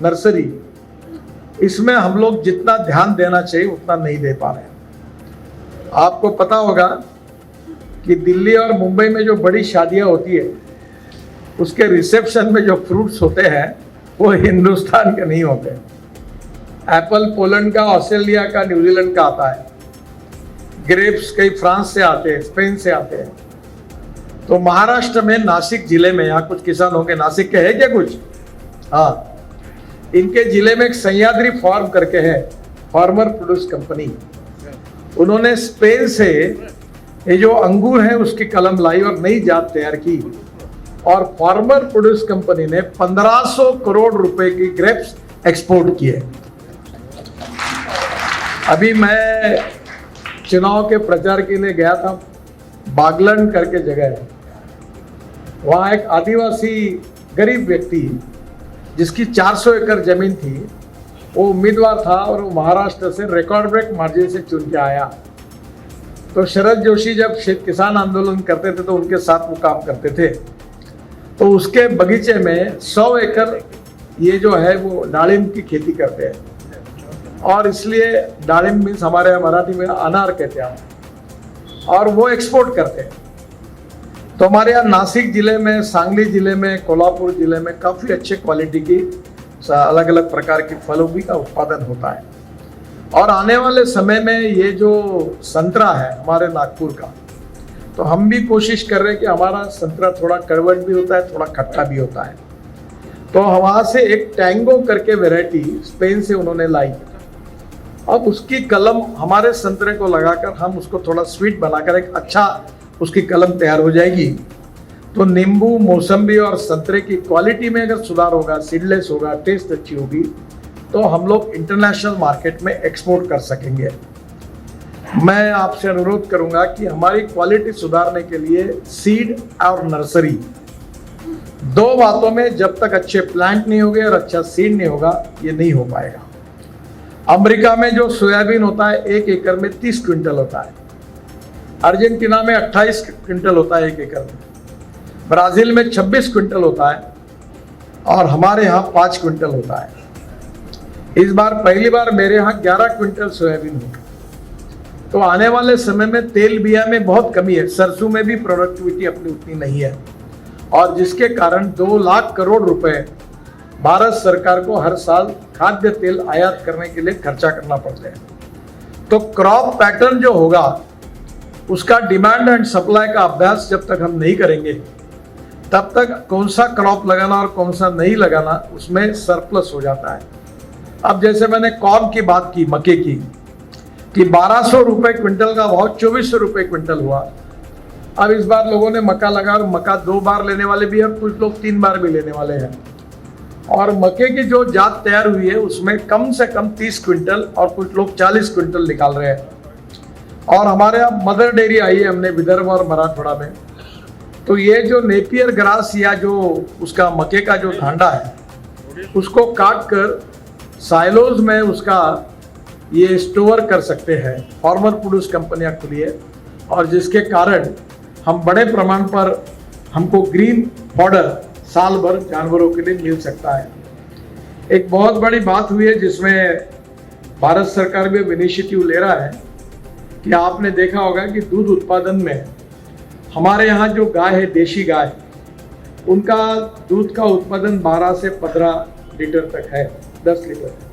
Nursery, इसमें हम लोग जितना ध्यान देना चाहिए उतना नहीं दे पा रहे हैं। आपको पता होगा कि दिल्ली और मुंबई में जो बड़ी शादियां होती है उसके रिसेप्शन में जो फ्रूट्स होते हैं वो हिंदुस्तान के नहीं होते। एप्पल पोलैंड का, ऑस्ट्रेलिया का, न्यूजीलैंड का आता है। ग्रेप्स कई फ्रांस से आते हैं, स्पेन से आते हैं। तो महाराष्ट्र में नासिक जिले में, यहाँ कुछ किसान होंगे नासिक के हैं क्या कुछ? हाँ, इनके जिले में एक सह्याद्री फार्म करके है, फार्मर प्रोड्यूस कंपनी। उन्होंने स्पेन से ये जो अंगूर है उसकी कलम लाई और नई जात तैयार की, और फार्मर प्रोड्यूस कंपनी ने 1500 करोड़ रुपए की ग्रेप्स एक्सपोर्ट किए। अभी मैं चुनाव के प्रचार के लिए गया था, बागलन करके जगह है, वहाँ एक आदिवासी गरीब व्यक्ति जिसकी 400 एकड़ जमीन थी, वो उम्मीदवार था और वो महाराष्ट्र से रिकॉर्ड ब्रेक मार्जिन से चुन के आया। तो शरद जोशी जब किसान आंदोलन करते थे तो उनके साथ वो काम करते थे। तो उसके बगीचे में 100 एकड़ ये जो है वो दालिम की खेती करते हैं, और इसलिए दालिम मीन्स हमारे मराठी में अनार कहते हैं, और वो एक्सपोर्ट करते हैं। तो हमारे यहाँ नासिक जिले में, सांगली जिले में, कोल्हापुर जिले में काफ़ी अच्छे क्वालिटी की अलग अलग प्रकार की फलों भी का उत्पादन होता है। और आने वाले समय में ये जो संतरा है हमारे नागपुर का, तो हम भी कोशिश कर रहे हैं कि हमारा संतरा थोड़ा कड़वट भी होता है, थोड़ा खट्टा भी होता है। तो वहाँ से एक टैंगो करके वैरायटी स्पेन से उन्होंने लाई। अब उसकी कलम हमारे संतरे को लगाकर हम उसको थोड़ा स्वीट बनाकर एक अच्छा उसकी कलम तैयार हो जाएगी। तो नींबू, मौसम्बी और संतरे की क्वालिटी में अगर सुधार होगा, सीडलेस होगा, टेस्ट अच्छी होगी, तो हम लोग इंटरनेशनल मार्केट में एक्सपोर्ट कर सकेंगे। मैं आपसे अनुरोध करूंगा कि हमारी क्वालिटी सुधारने के लिए सीड और नर्सरी, दो बातों में जब तक अच्छे प्लांट नहीं होंगे और अच्छा सीड नहीं होगा, ये नहीं हो पाएगा। अमेरिका में जो सोयाबीन होता है 1 एकड़ में 30 क्विंटल होता है, अर्जेंटीना में 28 क्विंटल होता है 1 एकड़ में, ब्राजील में 26 क्विंटल होता है, और हमारे यहाँ 5 क्विंटल होता है। इस बार पहली बार मेरे यहाँ 11 क्विंटल सोयाबीन हुई। तो आने वाले समय में तेल बिया में बहुत कमी है, सरसों में भी प्रोडक्टिविटी अपनी उतनी नहीं है, और जिसके कारण 2 लाख करोड़ रुपए भारत सरकार को हर साल खाद्य तेल आयात करने के लिए खर्चा करना पड़ता है। तो क्रॉप पैटर्न जो होगा उसका डिमांड एंड सप्लाई का अभ्यास जब तक हम नहीं करेंगे, तब तक कौन सा क्रॉप लगाना और कौन सा नहीं लगाना उसमें सरप्लस हो जाता है। अब जैसे मैंने कॉर्न की बात की, मक्के की, कि 1200 रुपये क्विंटल का भाव 2400 रुपये क्विंटल हुआ। अब इस बार लोगों ने मक्का लगा, और मक्का 2 बार लेने वाले भी हैं, कुछ लोग 3 बार भी लेने वाले हैं। और मक्के की जो जात तैयार हुई है उसमें कम से कम 30 क्विंटल और कुछ लोग 40 क्विंटल निकाल रहे हैं। और हमारे यहाँ मदर डेयरी आई है हमने विदर्भ और मराठवाड़ा में, तो ये जो नेपियर ग्रास या जो उसका मक्के का जो ढांडा है उसको काट कर साइलोज में उसका ये स्टोर कर सकते हैं। फार्मर प्रोड्यूस कंपनियां खुली है, और जिसके कारण हम बड़े प्रमाण पर हमको ग्रीन फॉडर साल भर जानवरों के लिए मिल सकता है। एक बहुत बड़ी बात हुई है जिसमें भारत सरकार भी इनिशिएटिव ले रहा है कि आपने देखा होगा कि दूध उत्पादन में हमारे यहाँ जो गाय है, देशी गाय, उनका दूध का उत्पादन 12 से 15 लीटर तक है, 10 लीटर।